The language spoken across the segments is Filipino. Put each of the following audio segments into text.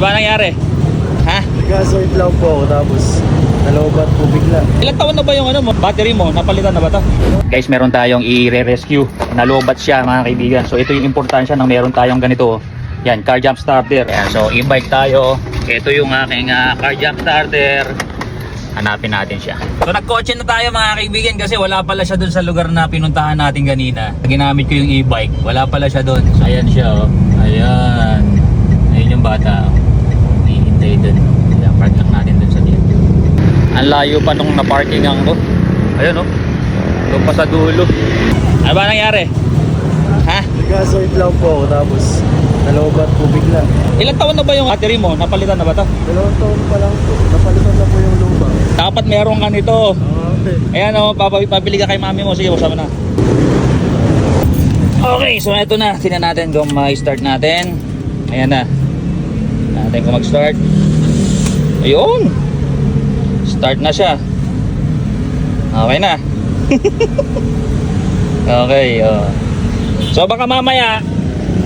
Ano ba nangyari? Ha? Nag-asort lang po ako tapos nalobat po bigla. Ilang taon na ba yung ano mo? Battery mo? Napalitan na ba to? Guys, meron tayong i-rescue. Nalobat siya mga kaibigan. So ito yung importansya ng meron tayong ganito. Yan, car jump starter. Yan, so e-bike tayo. Ito yung aking car jump starter. Hanapin natin siya. So nagkotse na tayo mga kaibigan kasi wala pala siya doon sa lugar na pinuntahan natin kanina. Ginamit ko yung e-bike. Wala pala siya doon. So, ayan siya oh. Ayan. Ayun yung bata. Hihintay doon. Ayan, park lang natin doon sa dito. Ang layo pa nung na-parkingan ko. Ayun oh. Doon pa sa dulo. Ano ba nangyari? Ha? Nag-asort lang po ako tapos nalobat po bigla. Ilang taon na ba yung battery mo? Napalitan na ba to? 2 taon pa lang po. Napalitan na po yung lubang. Dapat meron ka nito. Okay. Ayan o, pabili ka kay mami mo. Sige, usama na. Okay, so ito na. Tingnan natin kung ma-start natin. Ayan na. Natin kung mag-start. Ayun. Start na siya. Okay na. Okay. So baka mamaya,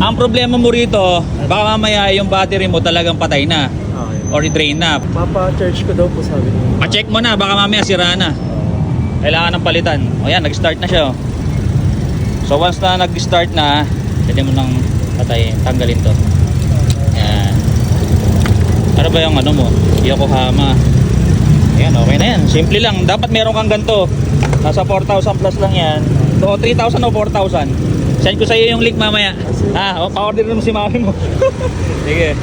ang problema mo rito, baka mamaya yung battery mo talagang patay na. Okay. Or i-drain na. Papa-charge ko daw po sabi niya. Pa-check mo na, baka mamaya sira na. Kailangan ng palitan. O yan, nag-start na siya. So once na nag-start na, pwede mo nang tanggalin to. Yan. Ano ba yung ano mo? Yokohama. Ayan, okay na yan. Simple lang. Dapat meron kang ganito. Nasa 4,000 plus lang yan. So 3,000 o 4,000. Send ko sa iyo yung link mamaya. Pa-order mo si mami mo. Sige.